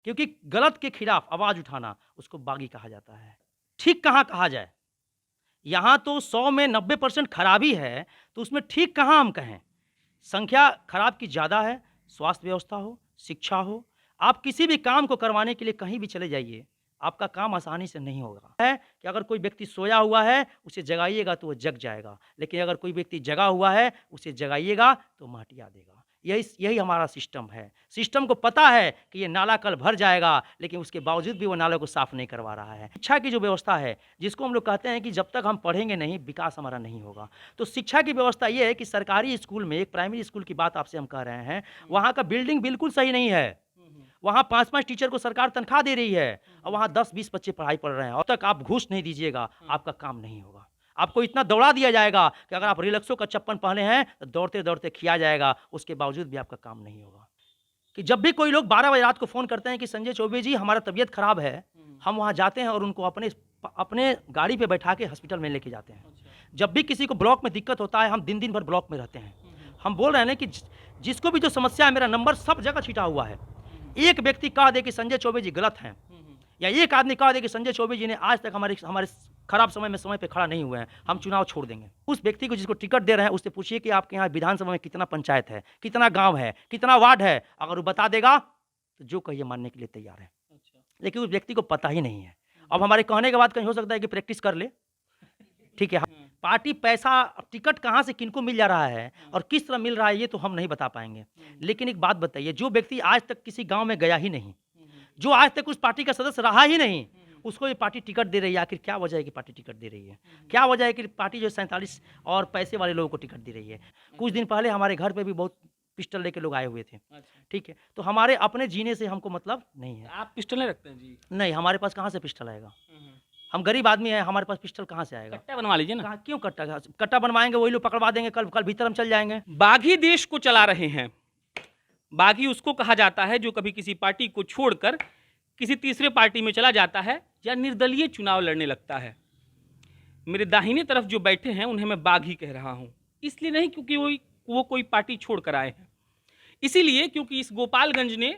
क्योंकि गलत के खिलाफ आवाज़ उठाना उसको बागी कहा जाता है। ठीक कहाँ कहा जाए? यहाँ तो 100 में 90% खराबी है, तो उसमें ठीक कहाँ हम कहें? संख्या खराब की ज़्यादा है, स्वास्थ्य व्यवस्था हो, शिक्षा हो, आप किसी भी काम को करवाने के लिए कहीं भी चले जाइए, आपका काम आसानी से नहीं होगा। है कि अगर कोई व्यक्ति सोया हुआ है, उसे जगाइएगा तो वो जग जाएगा, लेकिन अगर कोई व्यक्ति जगा हुआ है, उसे जगाइएगा तो माटिया देगा। यही हमारा सिस्टम है। सिस्टम को पता है कि ये नाला कल भर जाएगा, लेकिन उसके बावजूद भी वो नाले को साफ नहीं करवा रहा है। शिक्षा की जो व्यवस्था है, जिसको हम लोग कहते हैं कि जब तक हम पढ़ेंगे नहीं, विकास हमारा नहीं होगा। तो शिक्षा की व्यवस्था ये है कि सरकारी स्कूल में, एक प्राइमरी स्कूल की बात आपसे हम कह रहे हैं, वहाँ का बिल्डिंग बिल्कुल सही नहीं है। वहाँ 5-5 टीचर को सरकार तनख्वाह दे रही है और वहाँ 10-20 बच्चे पढ़ाई पढ़ रहे हैं। अब तक आप घूस नहीं दीजिएगा, आपका काम नहीं होगा। आपको इतना दौड़ा दिया जाएगा कि अगर आप रिलैक्सो का चप्पन पहने हैं तो दौड़ते-दौड़ते खिया जाएगा, उसके बावजूद भी आपका काम नहीं होगा। कि जब भी कोई लोग 12 बजे रात को फ़ोन करते हैं कि संजय चौबे जी हमारा तबीयत खराब है, हम वहाँ जाते हैं और उनको अपने गाड़ी पे बैठा के हॉस्पिटल में लेके जाते हैं। जब भी किसी को ब्लॉक में दिक्कत होता है, हम दिन-दिन भर ब्लॉक में रहते हैं। हम बोल रहे हैं ना कि जिसको भी जो समस्या है, मेरा नंबर सब जगह छिटा हुआ है। एक व्यक्ति कह दे कि संजय चौबे जी गलत हैं, या एक आदमी कह दे कि संजय चौबे जी ने आज तक हमारे खराब समय में समय पे खड़ा नहीं हुए हैं, हम चुनाव छोड़ देंगे। उस व्यक्ति को जिसको टिकट दे रहे हैं, उससे पूछिए कि आपके यहाँ विधानसभा में कितना पंचायत है, कितना गाँव है, कितना वार्ड है। अगर वो बता देगा तो जो कहिए मानने के लिए तैयार है। लेकिन उस व्यक्ति को पता ही नहीं है। अब हमारे कहने के बाद कहीं हो सकता है कि प्रैक्टिस कर ले, ठीक है। पार्टी पैसा, टिकट कहाँ से किनको मिल जा रहा है और किस तरह मिल रहा है, ये तो हम नहीं बता पाएंगे। लेकिन एक बात बताइए, जो व्यक्ति आज तक किसी गांव में गया ही नहीं, जो आज तक उस पार्टी का सदस्य रहा ही नहीं, उसको ये पार्टी टिकट दे रही है। आखिर क्या वजह है कि पार्टी टिकट दे रही है? क्या वजह है कि पार्टी जो 47 और पैसे वाले लोगों को टिकट दे रही है? कुछ दिन पहले हमारे घर पे भी बहुत पिस्टल लेके लोग आए हुए थे, ठीक है। तो हमारे अपने जीने से हमको मतलब नहीं है। आप पिस्टल नहीं रखते हैं जी? नहीं, हमारे पास कहाँ से पिस्टल आएगा? हम गरीब आदमी हैं, हमारे पास पिस्टल कहाँ से आएगा? कट्टा बनवा लीजिए ना। कहाँ, क्यों कट्टा? कट्टा बनवाएंगे, वही लोग पकड़वा देंगे, कल कल भीतर हम चल जाएंगे। बागी देश को चला रहे हैं। बागी उसको कहा जाता है जो कभी किसी पार्टी को छोड़कर किसी तीसरे पार्टी में चला जाता है या निर्दलीय चुनाव लड़ने लगता है। मेरे दाहिने तरफ जो बैठे हैं उन्हें मैं बागी कह रहा हूं, इसलिए नहीं क्योंकि वो कोई पार्टी छोड़कर आए हैं, इसीलिए क्योंकि इस गोपालगंज ने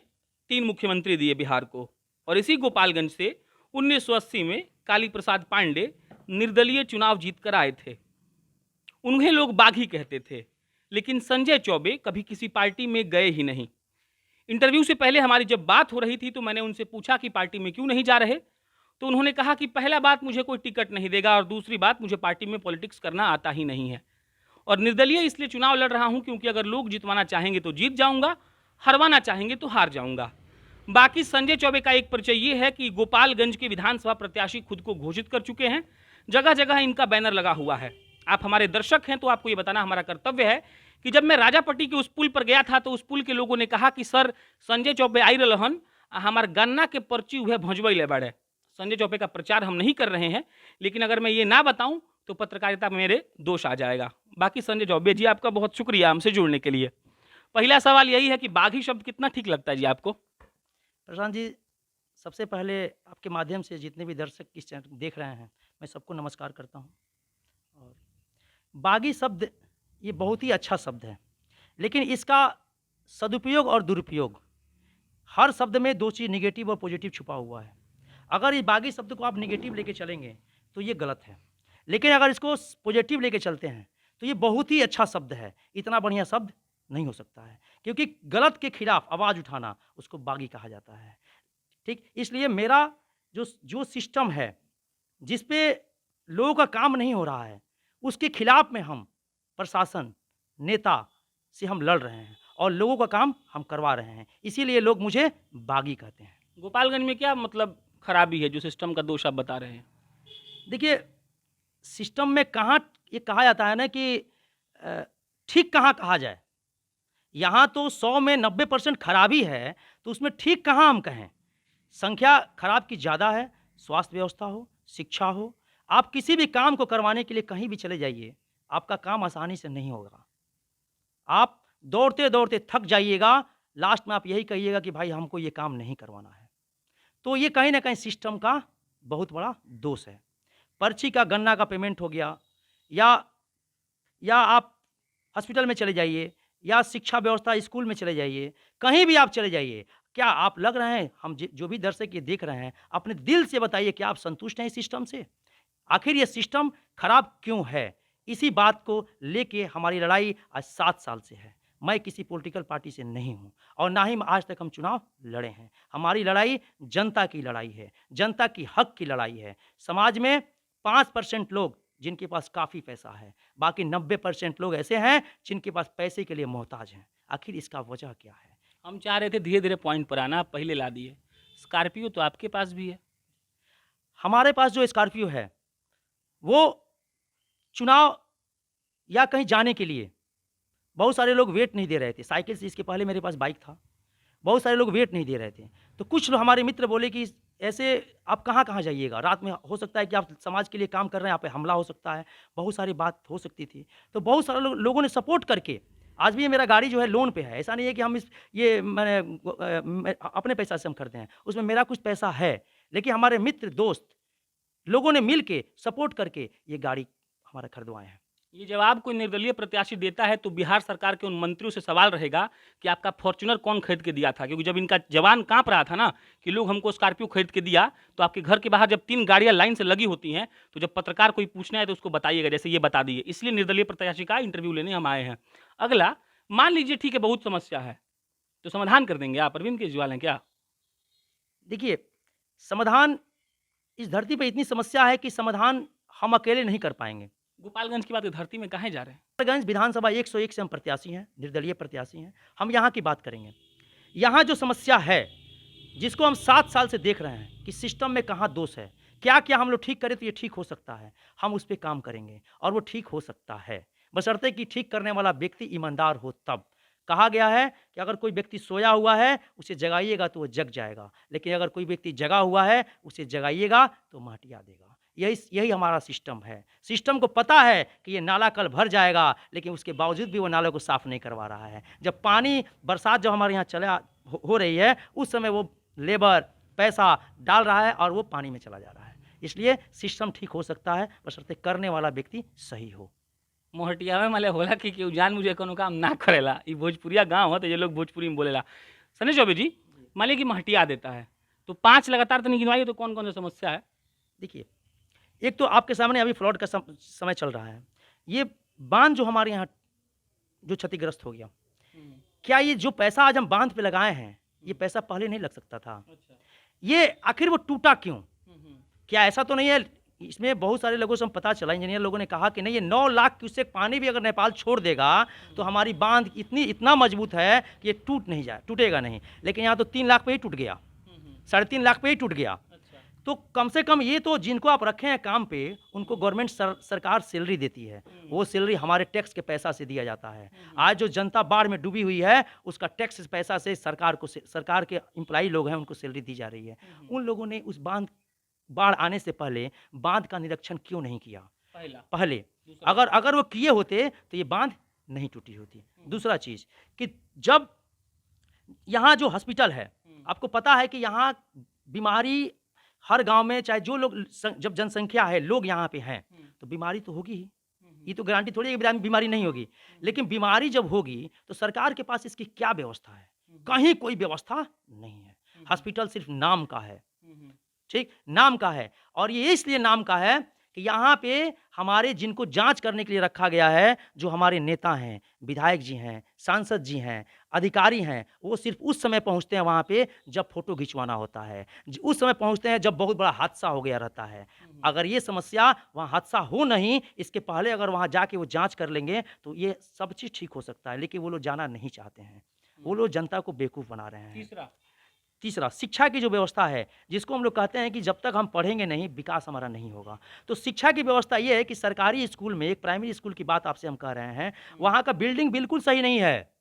3 मुख्यमंत्री दिए बिहार को, और इसी गोपालगंज से 1980 में काली प्रसाद पांडे निर्दलीय चुनाव जीतकर आए थे। उन्हें लोग बागी कहते थे, लेकिन संजय चौबे कभी किसी पार्टी में गए ही नहीं। इंटरव्यू से पहले हमारी जब बात हो रही थी तो मैंने उनसे पूछा कि पार्टी में क्यों नहीं जा रहे, तो उन्होंने कहा कि पहला बात मुझे कोई टिकट नहीं देगा और दूसरी बात मुझे पार्टी में पॉलिटिक्स करना आता ही नहीं है, और निर्दलीय इसलिए चुनाव लड़ रहा हूं क्योंकि अगर लोग जितवाना चाहेंगे तो जीत जाऊंगा, हरवाना चाहेंगे तो हार जाऊंगा। बाकी संजय चौबे का एक परिचय ये है कि गोपालगंज के विधानसभा प्रत्याशी खुद को घोषित कर चुके हैं, जगह जगह इनका बैनर लगा हुआ है। आप हमारे दर्शक हैं तो आपको ये बताना हमारा कर्तव्य है कि जब मैं राजापट्टी के उस पुल पर गया था तो उस पुल के लोगों ने कहा कि सर संजय चौबे आई रहन, हमारे गन्ना के पर्ची हुए भंजबई ले बड़े। संजय चौबे का प्रचार हम नहीं कर रहे हैं, लेकिन अगर मैं ये ना बताऊं तो पत्रकारिता में मेरे दोष आ जाएगा। बाकी संजय चौबे जी आपका बहुत शुक्रिया हमसे जुड़ने के लिए। पहला सवाल यही है कि बागी शब्द कितना ठीक लगता है जी आपको? प्रशांत जी, सबसे पहले आपके माध्यम से जितने भी दर्शक इस चैनल देख रहे हैं, मैं सबको नमस्कार करता हूं। और बागी शब्द ये बहुत ही अच्छा शब्द है, लेकिन इसका सदुपयोग और दुरुपयोग, हर शब्द में 2 चीज़ निगेटिव और पॉजिटिव छुपा हुआ है। अगर इस बागी शब्द को आप निगेटिव लेके चलेंगे तो ये गलत है, लेकिन अगर इसको पॉजिटिव लेके चलते हैं तो ये बहुत ही अच्छा शब्द है। इतना बढ़िया शब्द नहीं हो सकता है, क्योंकि गलत के खिलाफ आवाज़ उठाना उसको बागी कहा जाता है, ठीक। इसलिए मेरा जो सिस्टम है, जिस पे लोगों का काम नहीं हो रहा है, उसके खिलाफ में हम प्रशासन, नेता से हम लड़ रहे हैं और लोगों का काम हम करवा रहे हैं, इसीलिए लोग मुझे बागी कहते हैं। गोपालगंज में क्या मतलब खराबी है जो सिस्टम का दोष आप बता रहे हैं? देखिए, सिस्टम में कहाँ, ये कहा जाता है ना कि ठीक कहाँ कहा जाए। यहाँ तो 100 में 90% खराबी है, तो उसमें ठीक कहाँ हम कहें? संख्या खराब की ज़्यादा है, स्वास्थ्य व्यवस्था हो, शिक्षा हो, आप किसी भी काम को करवाने के लिए कहीं भी चले जाइए, आपका काम आसानी से नहीं होगा। आप दौड़ते-दौड़ते थक जाइएगा, लास्ट में आप यही कहिएगा कि भाई हमको ये काम नहीं करवाना है। तो ये कहीं न कहीं सिस्टम का बहुत बड़ा दोष है। पर्ची का, गन्ना का पेमेंट हो गया, या आप हॉस्पिटल में चले जाइए, या शिक्षा व्यवस्था स्कूल में चले जाइए, कहीं भी आप चले जाइए, क्या आप लग रहे हैं, हम जो भी दर्शक ये देख रहे हैं, अपने दिल से बताइए क्या आप संतुष्ट हैं इस सिस्टम से? आखिर ये सिस्टम खराब क्यों है? इसी बात को लेके हमारी लड़ाई आज 7 साल से है। मैं किसी पॉलिटिकल पार्टी से नहीं हूँ और ना ही आज तक हम चुनाव लड़े हैं। हमारी लड़ाई जनता की लड़ाई है, जनता की हक की लड़ाई है। समाज में 5% लोग जिनके पास काफ़ी पैसा है, बाकी 90% लोग ऐसे हैं जिनके पास पैसे के लिए मोहताज हैं। आखिर इसका वजह क्या है? हम चाह रहे थे धीरे धीरे पॉइंट पर आना, आप पहले ला दिए। स्कॉर्पियो तो आपके पास भी है। हमारे पास जो स्कॉर्पियो है, वो चुनाव या कहीं जाने के लिए बहुत सारे लोग वेट नहीं दे रहे थे। साइकिल से इसके पहले मेरे पास बाइक था। बहुत सारे लोग वेट नहीं दे रहे थे। तो कुछ लोग हमारे मित्र बोले कि ऐसे आप कहाँ-कहाँ जाइएगा? रात में हो सकता है कि आप समाज के लिए काम कर रहे हैं, आप पे हमला हो सकता है। बहुत सारी बात हो सकती थी। तो बहुत सारे लोगों ने सपोर्ट करके आज भी ये मेरा गाड़ी जो है लोन पे है। ऐसा नहीं है कि हम ये मैं अपने पैसा से हम खरीदे हैं। उसमें मेरा कुछ पैसा है। लेकिन हमारे मित्र, दोस्त लोगों ने मिल के सपोर्ट करके ये गाड़ी हमारा खरीदवाए हैं। ये जवाब कोई निर्दलीय प्रत्याशी देता है तो बिहार सरकार के उन मंत्रियों से सवाल रहेगा कि आपका फॉर्च्यूनर कौन खरीद के दिया था, क्योंकि जब इनका जवान कांप रहा था ना कि लोग हमको स्कॉर्पियो खरीद के दिया, तो आपके घर के बाहर जब 3 गाड़ियां लाइन से लगी होती हैं तो जब पत्रकार कोई पूछना है तो उसको बताइएगा, जैसे ये बता दिए। इसलिए निर्दलीय प्रत्याशी का इंटरव्यू लेने हम आए हैं। अगला, मान लीजिए ठीक है बहुत समस्या है, तो समाधान कर देंगे आप? अरविंद केजरीवाल हैं क्या? देखिए, समाधान इस धरती पे इतनी समस्या है कि समाधान हम अकेले नहीं कर पाएँगे। गोपालगंज की बात धरती में कहाँ जा रहे हैं? गोपालगंज विधानसभा 101 से हम प्रत्याशी हैं, निर्दलीय प्रत्याशी हैं। हम यहाँ की बात करेंगे। यहाँ जो समस्या है, जिसको हम 7 साल से देख रहे हैं कि सिस्टम में कहाँ दोष है, क्या-क्या हम लोग ठीक करें तो ये ठीक हो सकता है। हम उस पे काम करेंगे और वो ठीक हो सकता है, बशर्ते कि ठीक करने वाला व्यक्ति ईमानदार हो तब। कहा गया है कि अगर कोई व्यक्ति सोया हुआ है, उसे जगाइएगा तो वो जग जाएगा, लेकिन अगर कोई व्यक्ति जगा हुआ है, उसे जगाइएगा तो माटिया देगा। यही हमारा सिस्टम है। सिस्टम को पता है कि ये नाला कल भर जाएगा, लेकिन उसके बावजूद भी वो नाले को साफ़ नहीं करवा रहा है। जब पानी बरसात जब हमारे यहाँ चला हो रही है, उस समय वो लेबर पैसा डाल रहा है और वो पानी में चला जा रहा है। इसलिए सिस्टम ठीक हो सकता है, बशर्ते करने वाला व्यक्ति सही हो। मोहटिया में मले होला कि केहू जान मुझे कोनो काम ना करेला। ई भोजपुरिया गाँव है तो ये लोग भोजपुरी में बोलेला। सनी चौबे जी, मान लीजिए कि महटिया देता है, तो 5 लगातार तो नहीं गिनवाइए, तो कौन-कौन सी समस्या है? देखिए, एक तो आपके सामने अभी फ्लड का समय चल रहा है। ये बाँध जो हमारे यहाँ जो क्षतिग्रस्त हो गया, क्या ये जो पैसा आज हम बाँध पे लगाए हैं, ये पैसा पहले नहीं लग सकता था? अच्छा। ये आखिर वो टूटा क्यों? क्या ऐसा तो नहीं है, इसमें बहुत सारे लोगों से हम पता चला, इंजीनियर लोगों ने कहा कि नहीं, ये 9 लाख क्यूसेक पानी भी अगर नेपाल छोड़ देगा तो हमारी बाँध इतना मजबूत है कि ये टूटेगा नहीं। लेकिन यहाँ तो 3 लाख पे ही टूट गया, 3.5 लाख पे ही टूट गया। अच्छा। तो कम से कम ये तो जिनको आप रखे हैं काम पे, उनको गवर्नमेंट सरकार सैलरी देती है। वो सैलरी हमारे टैक्स के पैसा से दिया जाता है। आज जो जनता बाढ़ में डूबी हुई है, उसका टैक्स पैसा से सरकार के एम्प्लॉई लोग हैं, उनको सैलरी दी जा रही है। उन लोगों ने उस बाढ़ आने से पहले बाँध का निरीक्षण क्यों नहीं किया? पहले अगर वो किए होते तो ये बाँध नहीं टूटी होती। दूसरा चीज़ कि जब यहाँ जो हॉस्पिटल है, आपको पता है कि यहाँ बीमारी हर गाँव में, चाहे जो लोग जब जनसंख्या है, लोग यहाँ पे हैं, तो बीमारी तो होगी ही। ये तो गारंटी थोड़ी है कि बीमारी नहीं होगी। लेकिन बीमारी जब होगी तो सरकार के पास इसकी क्या व्यवस्था है? कहीं कोई व्यवस्था नहीं है। हॉस्पिटल सिर्फ नाम का है, ठीक? नाम का है। और ये इसलिए नाम का है कि यहाँ पे हमारे जिनको जाँच करने के लिए रखा गया है, जो हमारे नेता हैं, विधायक जी हैं, सांसद जी हैं, अधिकारी हैं, वो सिर्फ उस समय पहुँचते हैं वहाँ पे जब फ़ोटो खिंचवाना होता है। उस समय पहुँचते हैं जब बहुत बड़ा हादसा हो गया रहता है। अगर ये समस्या वहाँ हादसा हो नहीं, इसके पहले अगर वहाँ जाके वो जाँच कर लेंगे, तो ये सब चीज़ ठीक हो सकता है। लेकिन वो लोग जाना नहीं चाहते हैं। वो लोग जनता को बेवकूफ़ बना रहे हैं। तीसरा, शिक्षा की जो व्यवस्था है, जिसको हम लोग कहते हैं कि जब तक हम पढ़ेंगे नहीं, विकास हमारा नहीं होगा। तो शिक्षा की व्यवस्था ये है कि सरकारी स्कूल में, एक प्राइमरी स्कूल की बात आपसे हम कह रहे हैं, वहाँ का बिल्डिंग बिल्कुल सही नहीं है।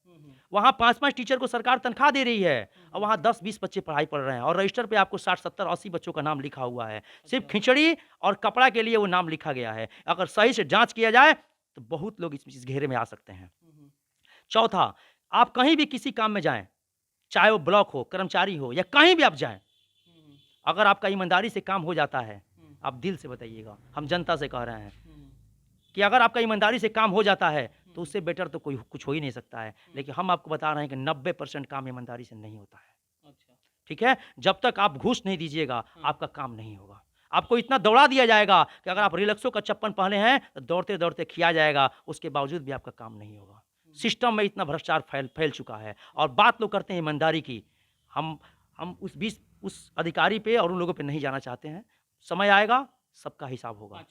वहाँ 5-5 टीचर को सरकार तनख्वाह दे रही है और वहाँ 10-20 बच्चे पढ़ाई पढ़ रहे हैं और रजिस्टर पे आपको 60, 70, 80 बच्चों का नाम लिखा हुआ है। सिर्फ खिचड़ी और कपड़ा के लिए वो नाम लिखा गया है। अगर सही से जाँच किया जाए, तो बहुत लोग इस घेरे में आ सकते हैं। चौथा, आप कहीं भी किसी काम में जाएँ, चाहे वो ब्लॉक हो, कर्मचारी हो या कहीं भी आप जाएँ, अगर आपका ईमानदारी से काम हो जाता है, आप दिल से बताइएगा, हम जनता से कह रहे हैं कि अगर आपका ईमानदारी से काम हो जाता है, तो उससे बेटर तो कोई कुछ हो ही नहीं सकता है। लेकिन हम आपको बता रहे हैं कि 90% काम ईमानदारी से नहीं होता है। ठीक है, जब तक आप घूस नहीं दीजिएगा आपका काम नहीं होगा। आपको इतना दौड़ा दिया जाएगा कि अगर आप रिलैक्सो का चप्पन पहने हैं तो दौड़ते दौड़ते खिया जाएगा, उसके बावजूद भी आपका काम नहीं होगा। सिस्टम में इतना भ्रष्टाचार फैल चुका है। और बात लोग करते हैं ईमानदारी की, हम उस अधिकारी पे और उन लोगों पे नहीं जाना चाहते हैं। समय आएगा सबका हिसाब होगा।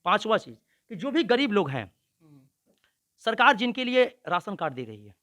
पांचवा चीज कि जो भी गरीब लोग हैं, सरकार जिनके लिए राशन कार्ड दे रही है,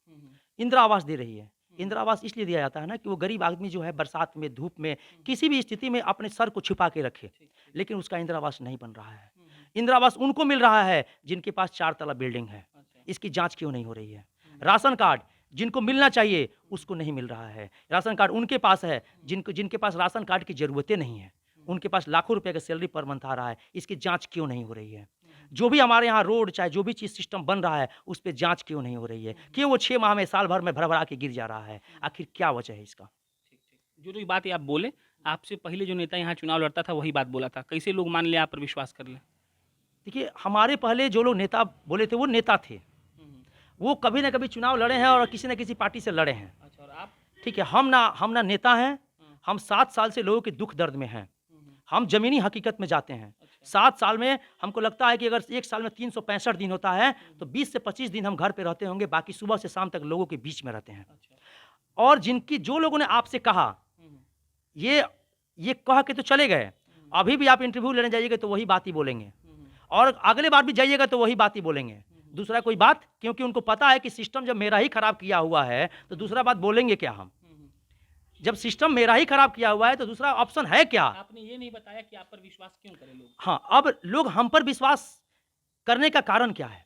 इंदिरा आवास दे रही है। इंदिरा आवास इसलिए दिया जाता है ना कि वो गरीब आदमी जो है बरसात में, धूप में, किसी भी स्थिति में अपने सर को छुपा के रखे, लेकिन उसका इंदिरा आवास नहीं बन रहा है। इंदिरा आवास उनको मिल रहा है जिनके पास 4 तला बिल्डिंग है। इसकी जांच क्यों नहीं हो रही है? राशन कार्ड जिनको मिलना चाहिए उसको नहीं मिल रहा है। राशन कार्ड उनके पास है जिनके पास राशन कार्ड की जरूरतें नहीं है, उनके पास लाखों रुपए का सैलरी पर मंथ आ रहा है। इसकी जांच क्यों नहीं हो रही है? जो भी हमारे यहाँ रोड चाहे जो भी चीज सिस्टम बन रहा है उस पर जांच क्यों नहीं हो रही है? क्यों वो 6 माह में, साल भर में भरभरा के गिर जा रहा है? आखिर क्या वजह है इसका? जो बात ये आप बोले, आपसे पहले जो नेता यहाँ चुनाव लड़ता था वही बात बोला था, कैसे लोग मान ले, आप पर विश्वास कर ले? देखिए, हमारे पहले जो लोग नेता बोले थे वो नेता थे, वो कभी ना कभी चुनाव लड़े हैं और किसी न किसी पार्टी से लड़े हैं। अच्छा, और आप? ठीक है, हम ना नेता हैं, हम 7 साल से लोगों के दुख दर्द में हैं। हम जमीनी हकीकत में जाते हैं। 7 साल में हमको लगता है कि अगर एक साल में 365 दिन होता है तो 20 से 25 दिन हम घर पे रहते होंगे, बाकी सुबह से शाम तक लोगों के बीच में रहते हैं। और जो लोगों ने आपसे कहा, ये कह के तो चले गए, अभी भी आप इंटरव्यू लेने जाइएगा तो वही बात ही बोलेंगे, और अगले बार भी जाइएगा तो वही बात ही बोलेंगे, दूसरा कोई बात, क्योंकि उनको पता है कि सिस्टम जब मेरा ही खराब किया हुआ है तो दूसरा बात बोलेंगे क्या हम? जब सिस्टम मेरा ही खराब किया हुआ है तो दूसरा ऑप्शन है क्या? आपने ये नहीं बताया कि आप पर विश्वास क्यों करें लोग? हाँ, अब लोग हम पर विश्वास करने का कारण क्या है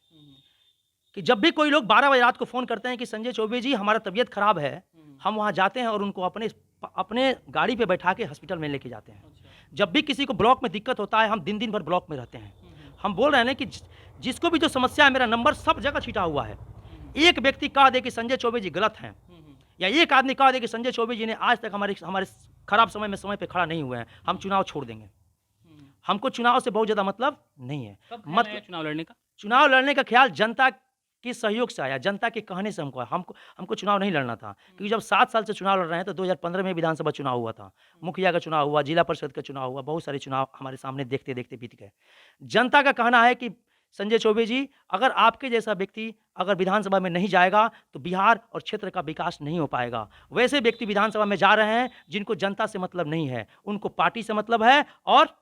कि जब भी कोई लोग 12 बजे रात को फोन करते हैं कि संजय चौबे जी हमारा तबीयत खराब है, हम वहां जाते हैं और उनको अपने गाड़ी पे बैठा के हॉस्पिटल में लेके जाते हैं। जब भी किसी को ब्लॉक में दिक्कत होता है, हम दिन भर ब्लॉक में रहते हैं। हम बोल रहे हैं कि जिसको भी जो समस्या है, मेरा नंबर सब जगह छिटा हुआ है। एक व्यक्ति कह दे कि संजय चौबे जी गलत हैं, या एक आदमी कह दे कि संजय चौबे जी ने आज तक हमारे खराब समय में समय पे खड़ा नहीं हुए हैं, हम चुनाव छोड़ देंगे। हमको चुनाव से बहुत ज्यादा मतलब नहीं है। मतलब चुनाव लड़ने का ख्याल जनता के सहयोग से आया, जनता के कहने से हमको चुनाव नहीं लड़ना था। क्योंकि जब 7 साल से चुनाव लड़ रहे हैं तो 2015 में विधानसभा चुनाव हुआ था, मुखिया का चुनाव हुआ, जिला परिषद का चुनाव हुआ, बहुत सारे चुनाव हमारे सामने देखते देखते बीत गए। जनता का कहना है कि संजय चौबे जी, अगर आपके जैसा व्यक्ति अगर विधानसभा में नहीं जाएगा तो बिहार और क्षेत्र का विकास नहीं हो पाएगा। वैसे व्यक्ति विधानसभा में जा रहे हैं जिनको जनता से मतलब नहीं है, उनको पार्टी से मतलब है और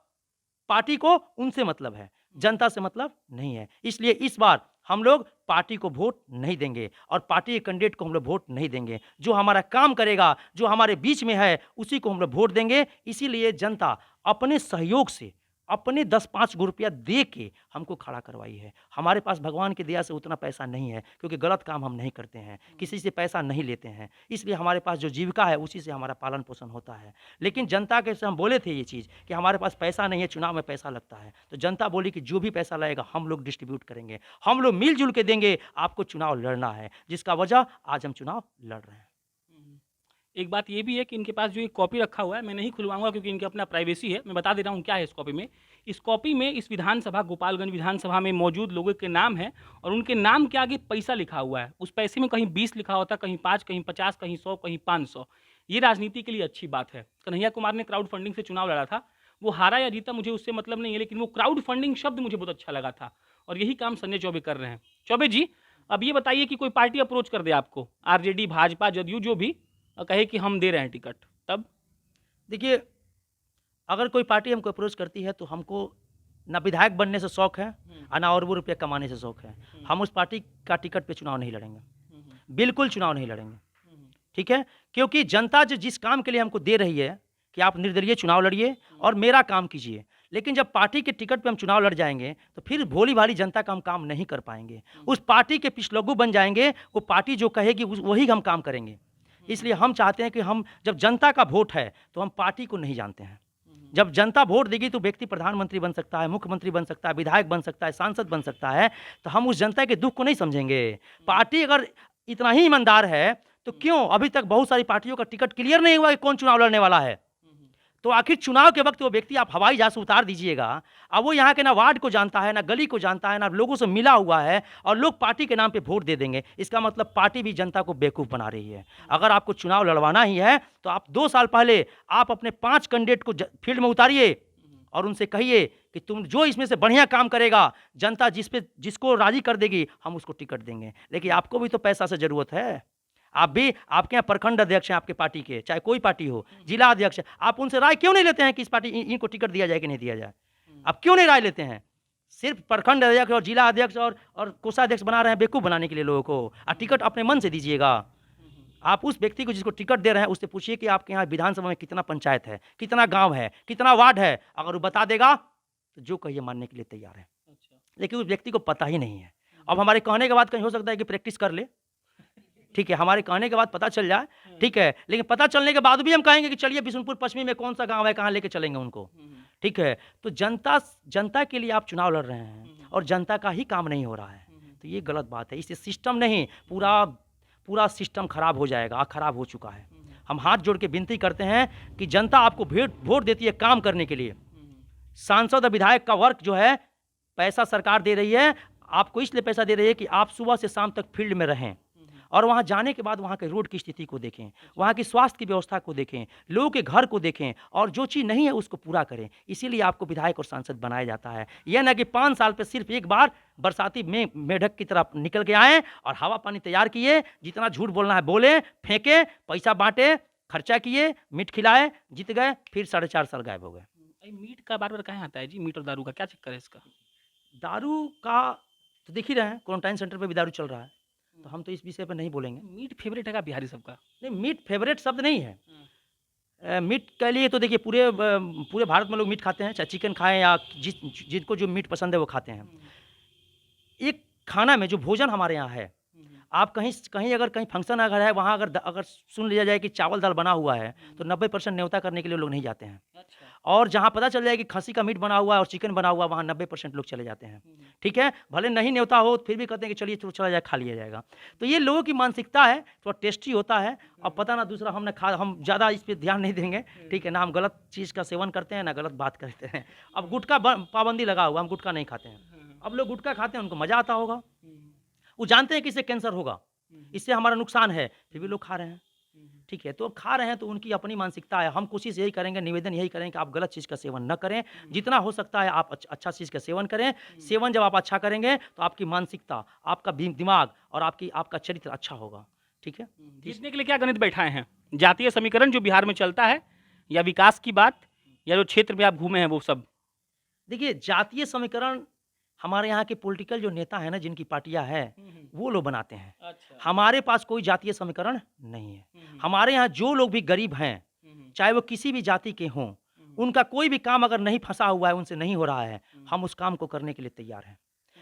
पार्टी को उनसे मतलब है, जनता से मतलब नहीं है। इसलिए इस बार हम लोग पार्टी को वोट नहीं देंगे और पार्टी के कैंडिडेट को हम लोग वोट नहीं देंगे। जो हमारा काम करेगा, जो हमारे बीच में है, उसी को हम लोग वोट देंगे। इसीलिए जनता अपने सहयोग से, अपने 10-5 रुपया दे के हमको खड़ा करवाई है। हमारे पास भगवान की दया से उतना पैसा नहीं है, क्योंकि गलत काम हम नहीं करते हैं, किसी से पैसा नहीं लेते हैं, इसलिए हमारे पास जो जीविका है उसी से हमारा पालन पोषण होता है। लेकिन जनता के से हम बोले थे ये चीज़ कि हमारे पास पैसा नहीं है, चुनाव में पैसा लगता है, तो जनता बोली कि जो भी पैसा लगेगा हम लोग डिस्ट्रीब्यूट करेंगे, हम लोग मिलजुल के देंगे, आपको चुनाव लड़ना है, जिसका वजह आज हम चुनाव लड़ रहे हैं। एक बात ये भी है कि इनके पास जो एक कॉपी रखा हुआ है, मैं नहीं खुलवाऊंगा क्योंकि इनके अपना प्राइवेसी है। मैं बता दे रहा हूँ क्या है इस कॉपी में। इस कॉपी में इस विधानसभा, गोपालगंज विधानसभा में मौजूद लोगों के नाम है और उनके नाम के आगे पैसा लिखा हुआ है। उस पैसे में कहीं 20 लिखा होता, कहीं 5, कहीं 50, कहीं 100, कहीं 500। ये राजनीति के लिए अच्छी बात है। कन्हैया कुमार ने क्राउड फंडिंग से चुनाव लड़ा था, वो हारा या जीता मुझे उससे मतलब नहीं है, लेकिन वो क्राउड फंडिंग शब्द मुझे बहुत अच्छा लगा था और यही काम संजय चौबे कर रहे हैं। चौबे जी, अब ये बताइए कि कोई पार्टी अप्रोच कर दे आपको, आरजेडी, भाजपा, जदयू, जो भी कहे कि हम दे रहे हैं टिकट, तब? देखिए, अगर कोई पार्टी हमको अप्रोच करती है तो हमको ना विधायक बनने से शौक है और ना और वो रुपया कमाने से शौक है। हम उस पार्टी का टिकट पे चुनाव नहीं लड़ेंगे, बिल्कुल चुनाव नहीं लड़ेंगे, ठीक है? क्योंकि जनता जो जिस काम के लिए हमको दे रही है कि आप निर्दलीय चुनाव लड़िए और मेरा काम कीजिए, लेकिन जब पार्टी के टिकट पे हम चुनाव लड़ जाएंगे तो फिर भोली भाली जनता का हम काम नहीं कर पाएंगे। उस पार्टी के पिछलग्गू बन जाएंगे, वो पार्टी जो कहेगी वही हम काम करेंगे। इसलिए हम चाहते हैं कि हम जब जनता का वोट है तो हम पार्टी को नहीं जानते हैं। जब जनता वोट देगी तो व्यक्ति प्रधानमंत्री बन सकता है, मुख्यमंत्री बन सकता है, विधायक बन सकता है, सांसद बन सकता है, तो हम उस जनता के दुख को नहीं समझेंगे। पार्टी अगर इतना ही ईमानदार है तो क्यों अभी तक बहुत सारी पार्टियों का टिकट क्लियर नहीं हुआ कि कौन चुनाव लड़ने वाला है? तो आखिर चुनाव के वक्त वो व्यक्ति आप हवाई जहाज से उतार दीजिएगा, अब वो यहाँ के ना वार्ड को जानता है, ना गली को जानता है, ना लोगों से मिला हुआ है, और लोग पार्टी के नाम पे वोट दे देंगे। इसका मतलब पार्टी भी जनता को बेवकूफ़ बना रही है। अगर आपको चुनाव लड़वाना ही है तो आप 2 साल पहले आप अपने 5 कैंडिडेट को फील्ड में उतारिए और उनसे कहिए कि तुम जो इसमें से बढ़िया काम करेगा, जनता जिसको राजी कर देगी, हम उसको टिकट देंगे। लेकिन आपको भी तो पैसा से ज़रूरत है। आप भी, आपके यहाँ प्रखंड अध्यक्ष हैं आपके पार्टी के, चाहे कोई पार्टी हो, जिला अध्यक्ष, आप उनसे राय क्यों नहीं लेते हैं कि इस पार्टी इनको टिकट दिया जाए कि नहीं दिया जाए? आप क्यों नहीं राय लेते हैं? सिर्फ प्रखंड अध्यक्ष और जिला अध्यक्ष और कोषाध्यक्ष बना रहे हैं बेवकूफ़ बनाने के लिए लोगों को। और टिकट अपने मन से दीजिएगा। आप उस व्यक्ति को जिसको टिकट दे रहे हैं उससे पूछिए कि आपके यहाँ विधानसभा में कितना पंचायत है, कितना गांव है, कितना वार्ड है। अगर वो बता देगा तो जो कहिए मानने के लिए तैयार है। लेकिन उस व्यक्ति को पता ही नहीं है। अब हमारे कहने के बाद कहीं हो सकता है कि प्रैक्टिस कर ले, ठीक है, हमारे कहने के बाद पता चल जाए, ठीक है, लेकिन पता चलने के बाद भी हम कहेंगे कि चलिए बिशुनपुर पश्चिमी में कौन सा गांव है, कहाँ लेके चलेंगे उनको, ठीक है। तो जनता के लिए आप चुनाव लड़ रहे हैं और जनता का ही काम नहीं हो रहा है, तो ये गलत बात है। इससे सिस्टम नहीं, पूरा सिस्टम खराब हो जाएगा, खराब हो चुका है। हम हाथ जोड़ के विनती करते हैं कि जनता आपको वोट देती है काम करने के लिए। सांसद और विधायक का वर्क जो है, पैसा सरकार दे रही है, आपको इसलिए पैसा दे रही है कि आप सुबह से शाम तक फील्ड में रहें और वहाँ जाने के बाद वहाँ के रोड की स्थिति को देखें, वहाँ की स्वास्थ्य की व्यवस्था को देखें, लोगों के घर को देखें और जो चीज़ नहीं है उसको पूरा करें। इसीलिए आपको विधायक और सांसद बनाया जाता है। यह न कि 5 साल पे सिर्फ एक बार बरसाती में मेढक की तरफ निकल के आए और हवा पानी तैयार किए, जितना झूठ बोलना है बोले, फेंके, पैसा बांटे, खर्चा किए, मीट खिलाए, जीत गए, फिर 4.5 साल गायब हो गए। मीट का बार बार कहाँ आता है जी? मीट और दारू का क्या चक्कर है इसका? दारू का तो देख ही रहे हैं, क्वारंटाइन सेंटर पे भी दारू चल रहा है, तो हम तो इस विषय पर नहीं बोलेंगे। मीट फेवरेट है का बिहारी सबका? नहीं, मीट फेवरेट शब्द नहीं है। मीट के लिए तो देखिए पूरे भारत में लोग मीट खाते हैं, चाहे चिकन खाएं या जिनको जो मीट पसंद है वो खाते हैं। एक खाना में जो भोजन हमारे यहाँ है, आप कहीं अगर कहीं फंक्शन अगर है, वहाँ अगर सुन लिया जाए कि चावल दाल बना हुआ है तो 90% न्योता करने के लिए लोग नहीं जाते हैं। और जहाँ पता चल जाए कि खस्सी का मीट बना हुआ है और चिकन बना हुआ, वहाँ 90% लोग चले जाते हैं, ठीक है। भले नहीं न्योता हो फिर भी कहते हैं कि चलिए चला जाए, खा लिया जाएगा। तो ये लोगों की मानसिकता है, थोड़ा टेस्टी होता है। अब पता ना दूसरा हम ज़्यादा इस पर ध्यान नहीं देंगे, ठीक है ना। हम गलत चीज़ का सेवन करते हैं ना गलत बात करते हैं। अब गुटखा पाबंदी लगा हुआ, हम गुटखा नहीं खाते हैं। अब लोग गुटखा खाते हैं, उनको मज़ा आता होगा, वो जानते हैं कि इससे कैंसर होगा, इससे हमारा नुकसान है, फिर भी लोग खा रहे हैं, ठीक है। तो खा रहे हैं तो उनकी अपनी मानसिकता है। हम कोशिश यही करेंगे, निवेदन यही करेंगे कि आप गलत चीज़ का सेवन न करें, जितना हो सकता है आप अच्छा चीज़ का सेवन करें। सेवन जब आप अच्छा करेंगे तो आपकी मानसिकता, आपका दिमाग और आपका चरित्र अच्छा होगा, ठीक है। जीतने के लिए क्या गणित बैठाए हैं? जातीय समीकरण जो बिहार में चलता है, या विकास की बात, या जो क्षेत्र में आप घूमे हैं वो सब? देखिए, जातीय समीकरण हमारे यहाँ के पॉलिटिकल जो नेता हैं ना, जिनकी पार्टियां हैं, वो लोग बनाते हैं। अच्छा। हमारे पास कोई जातीय समीकरण नहीं है। हमारे यहाँ जो लोग भी गरीब हैं, चाहे वो किसी भी जाति के हों, उनका कोई भी काम अगर नहीं फंसा हुआ है, उनसे नहीं हो रहा है, हम उस काम को करने के लिए तैयार हैं।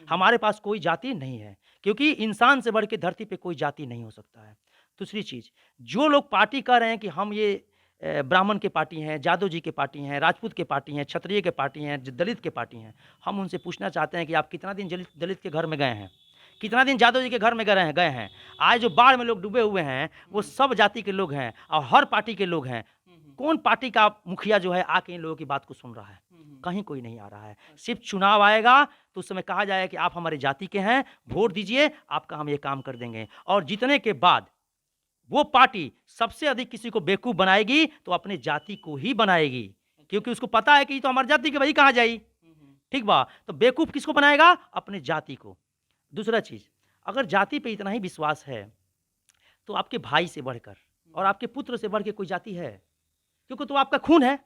हमारे पास कोई जाति नहीं है, क्योंकि इंसान से बढ़ के धरती पे कोई जाति नहीं हो सकता है। दूसरी चीज़, जो लोग पार्टी कर रहे हैं कि हम ये ब्राह्मण के पार्टी हैं, जादव जी के पार्टी हैं, राजपूत के पार्टी हैं, क्षत्रिय के पार्टी हैं, दलित के पार्टी हैं, हम उनसे पूछना चाहते हैं कि आप कितना दिन दलित के घर में गए हैं, कितना दिन जादव जी के घर में गए हैं। आज जो बाढ़ में लोग डूबे हुए हैं वो सब जाति के लोग हैं और हर पार्टी के लोग हैं। कौन पार्टी का मुखिया जो है आके इन लोगों की बात को सुन रहा है? कहीं कोई नहीं आ रहा है। सिर्फ चुनाव आएगा तो उस समय कहा जाएगा कि आप हमारे जाति के हैं, वोट दीजिए, आपका हम ये काम कर देंगे। और जीतने के बाद वो पार्टी सबसे अधिक किसी को बेवकूफ़ बनाएगी तो अपने जाति को ही बनाएगी, क्योंकि उसको पता है कि ये तो हमारी जाति के, भाई कहाँ जाई, ठीक बा। तो बेवकूफ़ किसको बनाएगा? अपने जाति को। दूसरा चीज़, अगर जाति पे इतना ही विश्वास है तो आपके भाई से बढ़कर और आपके पुत्र से बढ़ के कोई जाति है? क्योंकि तो आपका खून है।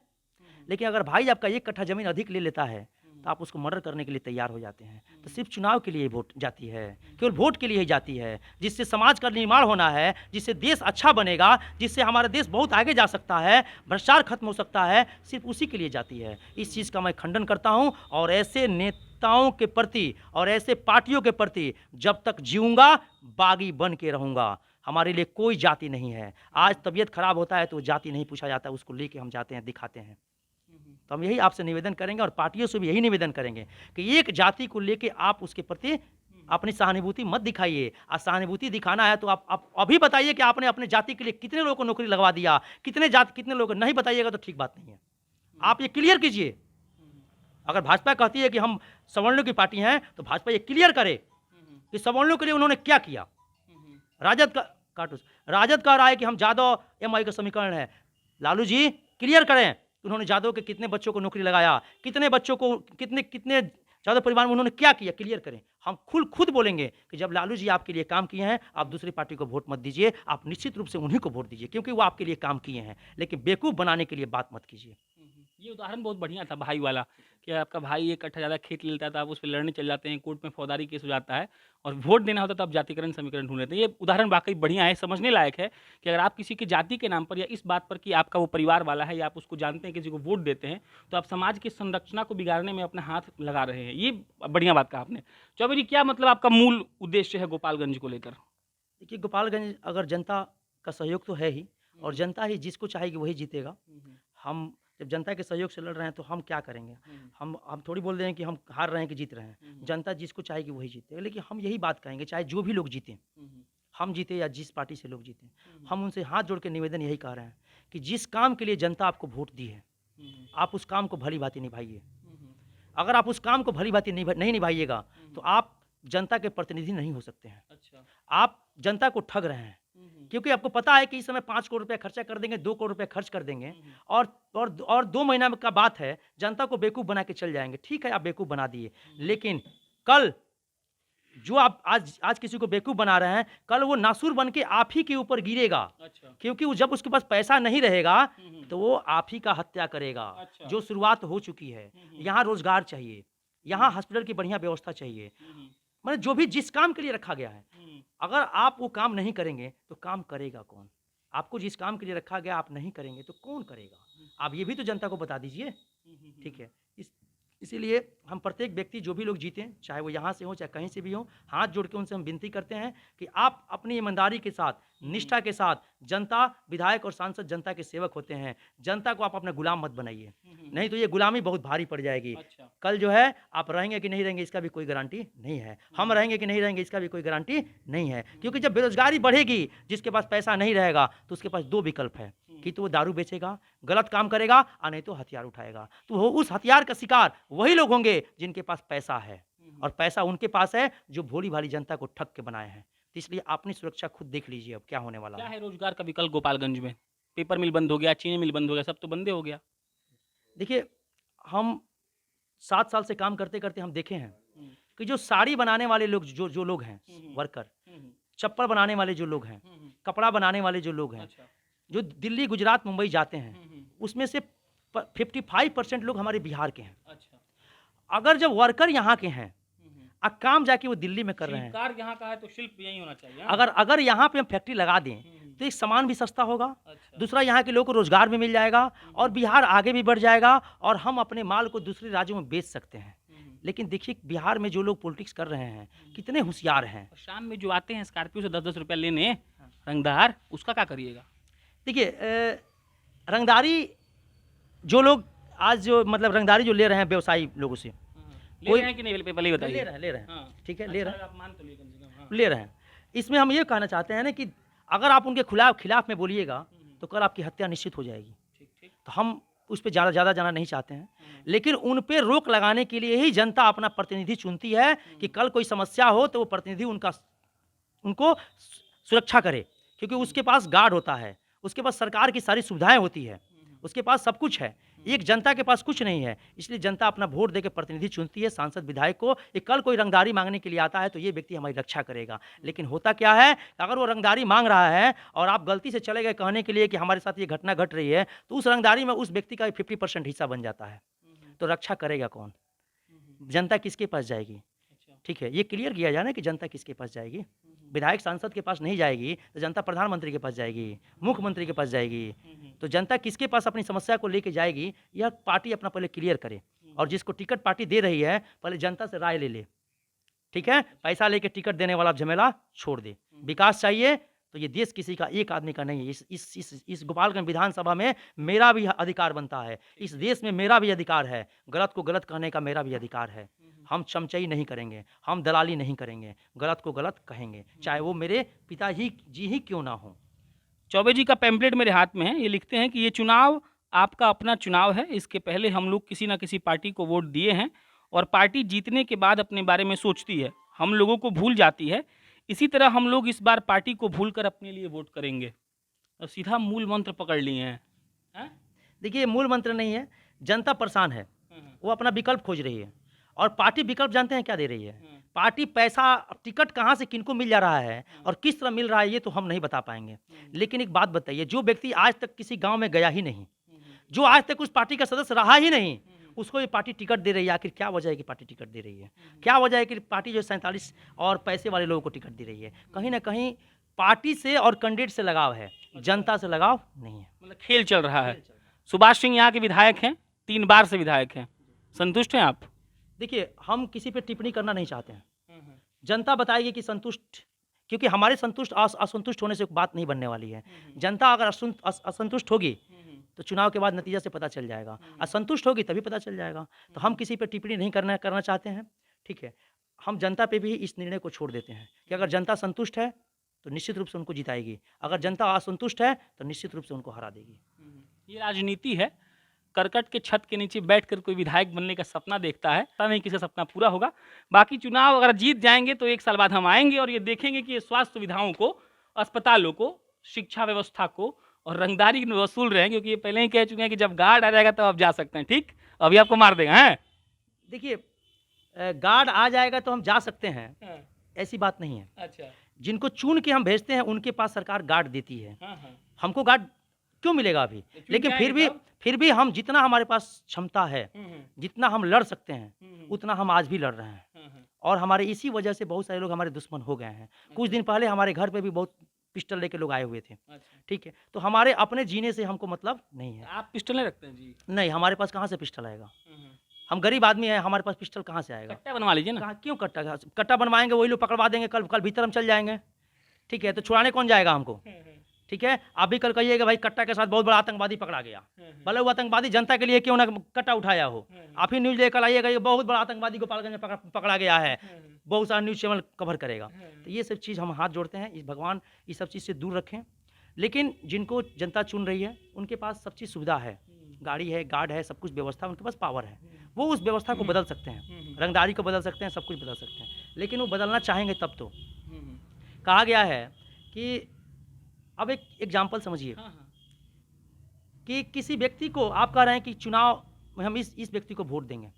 लेकिन अगर भाई आपका 1 कट्ठा जमीन अधिक ले लेता है तो आप उसको मर्डर करने के लिए तैयार हो जाते हैं। तो सिर्फ चुनाव के लिए वोट जाती है, केवल वोट के लिए ही जाती है, जिससे समाज का निर्माण होना है, जिससे देश अच्छा बनेगा, जिससे हमारा देश बहुत आगे जा सकता है, भ्रष्टाचार खत्म हो सकता है, सिर्फ उसी के लिए जाती है। इस चीज़ का मैं खंडन करता हूँ और ऐसे नेताओं के प्रति और ऐसे पार्टियों के प्रति जब तक जीऊँगा बागी बन के रहूँगा। हमारे लिए कोई जाति नहीं है। आज तबीयत खराब होता है तो जाति नहीं पूछा जाता, उसको लेके हम जाते हैं, दिखाते हैं। तो हम यही आपसे निवेदन करेंगे और पार्टियों से भी यही निवेदन करेंगे कि एक जाति को लेके आप उसके प्रति अपनी सहानुभूति मत दिखाइए। और सहानुभूति दिखाना है तो आप अभी बताइए कि आपने अपने जाति के लिए कितने लोगों को नौकरी लगवा दिया, कितने लोगों को नहीं बताइएगा तो ठीक बात नहीं है। आप ये क्लियर कीजिए। अगर भाजपा कहती है कि हम सवर्णों की पार्टी हैं, तो भाजपा ये क्लियर करे कि सवर्णों के लिए उन्होंने क्या किया। राजद का राजद कह रहा है कि हम यादव एमआई का समीकरण है। लालू जी क्लियर करें कि उन्होंने यादव के कितने बच्चों को नौकरी लगाया, कितने बच्चों को, कितने कितने यादव परिवार में उन्होंने क्या किया, क्लियर करें। हम खुद बोलेंगे कि जब लालू जी आपके लिए काम किए हैं, आप दूसरी पार्टी को वोट मत दीजिए, आप निश्चित रूप से उन्हीं को वोट दीजिए, क्योंकि वो आपके लिए काम किए हैं। लेकिन बेवकूफ़ बनाने के लिए बात मत कीजिए। ये उदाहरण बहुत बढ़िया था भाई वाला, कि आपका भाई एक कट्ठा ज़्यादा खेत ले लेता था, आप उस पर लड़ने चल जाते हैं, कोर्ट में फौजदारी केस हो जाता है, और वोट देना होता तो आप जातिकरण समीकरण ढूंढ लेते हैं। ये उदाहरण वाकई बढ़िया है, समझने लायक है कि अगर आप किसी की जाति के नाम पर या इस बात पर कि आपका वो परिवार वाला है या आप उसको जानते हैं, किसी को वोट देते हैं, तो आप समाज की संरचना को बिगाड़ने में अपना हाथ लगा रहे हैं। ये बढ़िया बात कहा आपने। चौबे जी, क्या मतलब आपका मूल उद्देश्य है गोपालगंज को लेकर? देखिए, गोपालगंज अगर जनता का सहयोग तो है ही, और जनता ही जिसको चाहेगी वही जीतेगा। हम जब जनता के सहयोग से लड़ रहे हैं तो हम क्या करेंगे? हम थोड़ी बोल रहे हैं कि हम हार रहे हैं कि जीत रहे हैं। जनता जिसको चाहेगी वही जीतेगा। लेकिन हम यही बात कहेंगे, चाहे जो भी लोग जीतें, हम जीते या जिस पार्टी से लोग जीतें, हम उनसे हाथ जोड़ के निवेदन यही कह रहे हैं कि जिस काम के लिए जनता आपको वोट दी है, आप उस काम को भली भांति निभाइए। अगर आप उस काम को भली भांति नहीं निभाइएगा, तो आप जनता के प्रतिनिधि नहीं हो सकते हैं। अच्छा। आप जनता को ठग रहे हैं, क्योंकि आपको पता है कि इस समय 5 करोड़ रुपया खर्चा कर देंगे, 2 करोड़ रुपया खर्च कर देंगे, और 2 महीना का बात है, जनता को बेवकूफ़ बना के चल जाएंगे। ठीक है, आप बेवकूफ़ बना दिए, लेकिन कल जो आप आज किसी को बेवकूफ़ बना रहे हैं, कल वो नासूर बन के आप ही के ऊपर गिरेगा। अच्छा। क्योंकि वो जब उसके पास पैसा नहीं रहेगा, तो वो आप ही का हत्या करेगा। अच्छा। जो शुरुआत हो चुकी है। यहाँ रोजगार चाहिए, यहाँ हॉस्पिटल की बढ़िया व्यवस्था चाहिए, मतलब जो भी जिस काम के लिए रखा गया है, अगर आप वो काम नहीं करेंगे तो काम करेगा कौन? आपको जिस काम के लिए रखा गया आप नहीं करेंगे तो कौन करेगा? आप ये भी तो जनता को बता दीजिए। ठीक है, इसीलिए हम प्रत्येक व्यक्ति, जो भी लोग जीतें, चाहे वो यहाँ से हो चाहे कहीं से भी हो, हाथ जोड़ के उनसे हम विनती करते हैं कि आप अपनी ईमानदारी के साथ, निष्ठा के साथ, जनता, विधायक और सांसद जनता के सेवक होते हैं, जनता को आप अपना गुलाम मत बनाइए, नहीं तो ये गुलामी बहुत भारी पड़ जाएगी। अच्छा। कल जो है आप रहेंगे कि नहीं रहेंगे इसका भी कोई गारंटी नहीं है, हम रहेंगे कि नहीं रहेंगे इसका भी कोई गारंटी नहीं है। क्योंकि जब बेरोजगारी बढ़ेगी, जिसके पास पैसा नहीं रहेगा, तो उसके पास 2 विकल्प है, कि तो वो दारू बेचेगा, गलत काम करेगा, और नहीं तो हथियार उठाएगा। तो वो उस हथियार का शिकार वही लोग होंगे जिनके पास पैसा है, और पैसा उनके पास है जो भोली भाली जनता को ठग के बनाए हैं। तो इसलिए अपनी सुरक्षा खुद देख लीजिए अब क्या होने वाला क्या है। है रोजगार का विकल्प गोपालगंज में? पेपर मिल बंद हो गया, चीनी मिल बंद हो गया, सब तो बंदे हो गया। देखिए, हम 7 साल से काम करते करते हम देखे हैं कि जो साड़ी बनाने वाले लोग, जो लोग हैं वर्कर, चप्पल बनाने वाले जो लोग हैं, कपड़ा बनाने वाले जो लोग हैं, अच्छा। जो दिल्ली, गुजरात, मुंबई जाते हैं, उसमें से 55% लोग हमारे बिहार के हैं। अच्छा। अगर जब वर्कर यहाँ के हैं, काम जाके वो दिल्ली में कर रहे हैं, शिल्पकार यहाँ का है तो शिल्प यही होना चाहिए। अगर यहाँ पे हम फैक्ट्री लगा दें, तो एक सामान भी सस्ता होगा, अच्छा। दूसरा यहाँ के लोगों को रोजगार भी मिल जाएगा, और बिहार आगे भी बढ़ जाएगा, और हम अपने माल को दूसरे राज्यों में बेच सकते हैं। लेकिन देखिए, बिहार में जो लोग पॉलिटिक्स कर रहे हैं, कितने होशियार हैं। और शाम में जो आते हैं स्कॉर्पियो से 10-10 रुपया लेने, रंगदार, उसका क्या करिएगा? देखिए, रंगदारी जो लोग आज जो मतलब रंगदारी जो ले रहे हैं व्यवसायी लोगों से, ले रहे हैं कि नहीं, पहले ही बताइए। ले रहे हैं। हाँ। ठीक है, अच्छा, ले रहे हैं, आप मान तो लिए कम से कम। हाँ। ले रहे हैं। इसमें हम ये कहना चाहते हैं ना कि अगर आप उनके खिलाफ में बोलिएगा, तो कल आपकी हत्या निश्चित हो जाएगी। ठीक ठीक। तो हम उस पे ज़्यादा जाना नहीं चाहते हैं, लेकिन उन पे रोक लगाने के लिए ही जनता अपना प्रतिनिधि चुनती है कि कल कोई समस्या हो तो वो प्रतिनिधि उनको सुरक्षा करे, क्योंकि उसके पास गार्ड होता है, उसके पास सरकार की सारी सुविधाएं होती है, उसके पास सब कुछ है। एक जनता के पास कुछ नहीं है, इसलिए जनता अपना वोट देकर प्रतिनिधि चुनती है, सांसद विधायक को। कल कोई रंगदारी मांगने के लिए आता है तो ये व्यक्ति हमारी रक्षा करेगा। लेकिन होता क्या है, अगर वो रंगदारी मांग रहा है और आप गलती से चले गए कहने के लिए कि हमारे साथ ये घटना घट रही है, तो उस रंगदारी में उस व्यक्ति का 50% हिस्सा बन जाता है। तो रक्षा करेगा कौन? जनता किसके पास जाएगी? ठीक है, ये क्लियर किया जाए ना कि जनता किसके पास जाएगी। विधायक सांसद के पास नहीं जाएगी तो जनता प्रधानमंत्री के पास जाएगी, मुख्यमंत्री के पास जाएगी। तो जनता किसके पास अपनी समस्या को लेके जाएगी, यह पार्टी अपना पहले क्लियर करे। और जिसको टिकट पार्टी दे रही है, पहले जनता से राय ले ले। ठीक है, पैसा लेके टिकट देने वाला झमेला छोड़ दे। विकास चाहिए तो ये देश किसी का एक आदमी का नहीं है। इस गोपालगंज विधानसभा में मेरा भी अधिकार बनता है, इस देश में मेरा भी अधिकार है, गलत को गलत कहने का मेरा भी अधिकार है। हम चमचई नहीं करेंगे, हम दलाली नहीं करेंगे, गलत को गलत कहेंगे, चाहे वो मेरे पिताजी जी ही क्यों ना हो। चौबे जी का पैम्पलेट मेरे हाथ में है, ये लिखते हैं कि ये चुनाव आपका अपना चुनाव है, इसके पहले हम लोग किसी ना किसी पार्टी को वोट दिए हैं और पार्टी जीतने के बाद अपने बारे में सोचती है, हम लोगों को भूल जाती है। इसी तरह हम लोग इस बार पार्टी को भूलकर अपने लिए वोट करेंगे। और सीधा मूल मंत्र पकड़ लिए हैं। हैं? देखिए, मूल मंत्र नहीं है, जनता परेशान है, वो अपना विकल्प खोज रही है और पार्टी विकल्प जानते हैं क्या दे रही है? पार्टी पैसा, टिकट कहाँ से किनको मिल जा रहा है और किस तरह मिल रहा है, ये तो हम नहीं बता पाएंगे। लेकिन एक बात बताइए, जो व्यक्ति आज तक किसी गांव में गया ही नहीं, जो आज तक उस पार्टी का सदस्य रहा ही नहीं, उसको ये पार्टी टिकट दे रही है। आखिर क्या वजह है कि पार्टी टिकट दे रही है? क्या वजह है कि पार्टी जो 47 और पैसे वाले लोगों को टिकट दे रही है? कहीं ना कहीं पार्टी से और कैंडिडेट से लगाव है, जनता से लगाव नहीं है। मतलब खेल चल रहा है। सुभाष सिंह यहाँ के विधायक हैं, 3 बार से विधायक हैं, संतुष्ट हैं आप? देखिए, हम किसी पे टिप्पणी करना नहीं चाहते हैं, जनता बताएगी कि संतुष्ट, क्योंकि हमारे संतुष्ट असंतुष्ट होने से बात नहीं बनने वाली है। जनता अगर असंतुष्ट होगी तो चुनाव के बाद नतीजा से पता चल जाएगा, असंतुष्ट होगी तभी पता चल जाएगा। तो हम किसी पे टिप्पणी नहीं करना चाहते हैं, ठीक है। हम जनता पे भी इस निर्णय को छोड़ देते हैं कि अगर जनता संतुष्ट है तो निश्चित रूप से उनको जिताएगी, अगर जनता असंतुष्ट है तो निश्चित रूप से उनको हरा देगी। ये राजनीति है। करकट के छत के नीचे बैठकर कोई विधायक बनने का सपना देखता है, पता नहीं किसी सपना पूरा होगा। बाकी चुनाव अगर जीत जाएंगे तो 1 साल बाद हम आएंगे और ये देखेंगे कि ये स्वास्थ्य सुविधाओं को, अस्पतालों को, शिक्षा व्यवस्था को और रंगदारी वसूल रहे हैं, क्योंकि ये पहले ही कह चुके हैं कि जब गार्ड आ जाएगा तब आप जा सकते हैं। ठीक, अभी आपको मार देगा। हैं? देखिए, गार्ड आ जाएगा तो हम जा सकते हैं, ऐसी बात नहीं है। अच्छा। जिनको चुन के हम भेजते हैं उनके पास सरकार गार्ड देती है। हाँ। हमको गार्ड क्यों मिलेगा अभी? लेकिन फिर भी हम जितना हमारे पास क्षमता है, जितना हम लड़ सकते हैं, उतना हम आज भी लड़ रहे हैं। और हमारे इसी वजह से बहुत सारे लोग हमारे दुश्मन हो गए हैं। कुछ दिन पहले हमारे घर पे भी बहुत पिस्टल लेके लोग आए हुए थे। ठीक है, तो हमारे अपने जीने से हमको मतलब नहीं है। आप पिस्टल नहीं रखते हैं जी? नहीं, हमारे पास कहाँ से पिस्टल आएगा? हम गरीब आदमी हैं, हमारे पास पिस्टल कहाँ से आएगा? कट्टा बनवा लीजिए ना। क्यों कट्टा बनवाएंगे? वही लोग पकड़वा देंगे, कल भीतर हम चल जाएंगे। ठीक है, तो छुड़ाने कौन जाएगा हमको? ठीक है, आप भी कल कहिएगा भाई कट्टा के साथ बहुत बड़ा आतंकवादी पकड़ा गया, भले वो आतंकवादी जनता के लिए क्यों ना कट्टा उठाया हो। आप ही न्यूज लेकर आइएगा ये बहुत बड़ा आतंकवादी गोपालगंज में पकड़ा गया है, बहुत सारा न्यूज चैनल कवर करेगा। तो ये सब चीज़ हम हाथ जोड़ते हैं, इस भगवान इस सब चीज़ से दूर रखें। लेकिन जिनको जनता चुन रही है उनके पास सब चीज़ सुविधा है, गाड़ी है, गार्ड है, सब कुछ व्यवस्था, उनके पास पावर है, वो उस व्यवस्था को बदल सकते हैं, रंगदारी को बदल सकते हैं, सब कुछ बदल सकते हैं। लेकिन वो बदलना चाहेंगे तब तो। कहा गया है कि अब एक एग्जाम्पल समझिए कि किसी व्यक्ति को आप कह रहे हैं कि चुनाव में हम इस व्यक्ति को वोट देंगे।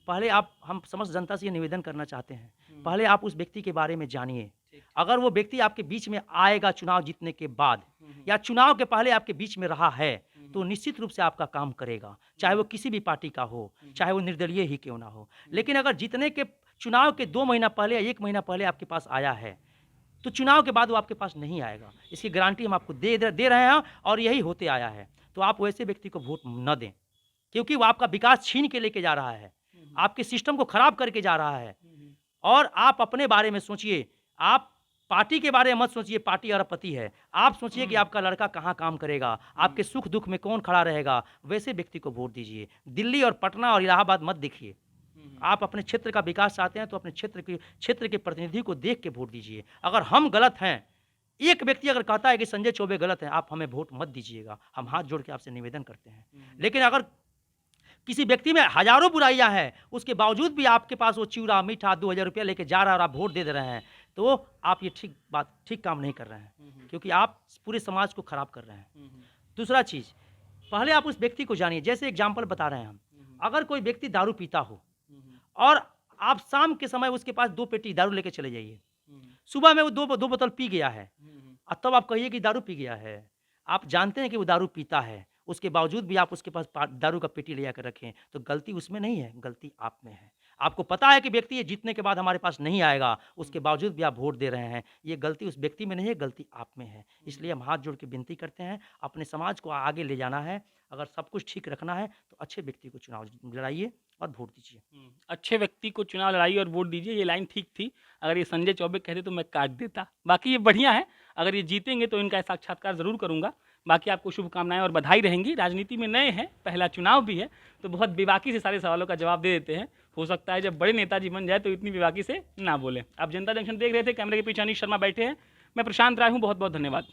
पहले हम समस्त जनता से ये निवेदन करना चाहते हैं, पहले आप उस व्यक्ति के बारे में जानिए। अगर वो व्यक्ति आपके बीच में आएगा चुनाव जीतने के बाद या चुनाव के पहले आपके बीच में रहा है तो निश्चित रूप से आपका काम करेगा, चाहे वो किसी भी पार्टी का हो, चाहे वो निर्दलीय ही क्यों ना हो। लेकिन अगर जीतने के चुनाव के 2 महीना पहले या 1 महीना पहले आपके पास आया है तो चुनाव के बाद वो आपके पास नहीं आएगा। इसकी गारंटी हम आपको दे रहे हैं और यही होते आया है। तो आप वैसे व्यक्ति को वोट न दें, क्योंकि वो आपका विकास छीन के लेके जा रहा है, आपके सिस्टम को खराब करके जा रहा है। और आप अपने बारे में सोचिए, आप पार्टी के बारे में मत सोचिए, पार्टी अरबपति है। आप सोचिए कि आपका लड़का कहाँ काम करेगा, आपके सुख दुख में कौन खड़ा रहेगा, वैसे व्यक्ति को वोट दीजिए। दिल्ली और पटना और इलाहाबाद मत देखिए। आप अपने क्षेत्र का विकास चाहते हैं तो अपने क्षेत्र के प्रतिनिधि को देख के वोट दीजिए। अगर हम गलत हैं, एक व्यक्ति अगर कहता है कि संजय चौबे गलत है, आप हमें वोट मत दीजिएगा, हम हाथ जोड़ के आपसे निवेदन करते हैं। लेकिन अगर किसी व्यक्ति में हजारों बुराइयां हैं, उसके बावजूद भी आपके पास वो चिवड़ा मीठा 2000 रुपया लेके जा रहा है और आप वोट दे रहे हैं, तो आप ये ठीक काम नहीं कर रहे हैं, क्योंकि आप पूरे समाज को खराब कर रहे हैं। दूसरा चीज़, पहले आप उस व्यक्ति को जानिए। जैसे एग्जाम्पल बता रहे हैं हम, अगर कोई व्यक्ति दारू पीता हो और आप शाम के समय उसके पास 2 पेटी दारू लेके चले जाइए, सुबह में वो 2 बोतल पी गया है और तब आप कहिए कि दारू पी गया है। आप जानते हैं कि वो दारू पीता है, उसके बावजूद भी आप उसके पास दारू का पेटी ले जाकर रखें, तो गलती उसमें नहीं है, गलती आप में है। आपको पता है कि व्यक्ति ये जीतने के बाद हमारे पास नहीं आएगा, उसके बावजूद भी आप वोट दे रहे हैं, ये गलती उस व्यक्ति में नहीं है, गलती आप में है। इसलिए हम हाथ जोड़ के विनती करते हैं, अपने समाज को आगे ले जाना है, अगर सब कुछ ठीक रखना है तो अच्छे व्यक्ति को चुनाव लड़ाइए और वोट दीजिए। अच्छे व्यक्ति को चुनाव लड़ाइए और वोट दीजिए, ये लाइन ठीक थी। अगर ये संजय चौबे कहते तो मैं काट देता। बाकी ये बढ़िया है, अगर ये जीतेंगे तो इनका साक्षात्कार ज़रूर करूँगा। बाकी आपको शुभकामनाएं और बधाई रहेंगी। राजनीति में नए हैं, पहला चुनाव भी है, तो बहुत बेबाकी से सारे सवालों का जवाब दे देते हैं। हो सकता है जब बड़े नेताजी बन जाए तो इतनी बेबाकी से ना बोले। आप जनता जंक्शन देख रहे थे, कैमरे के पीछे अनीश शर्मा बैठे हैं, मैं प्रशांत राय हूँ। बहुत बहुत धन्यवाद।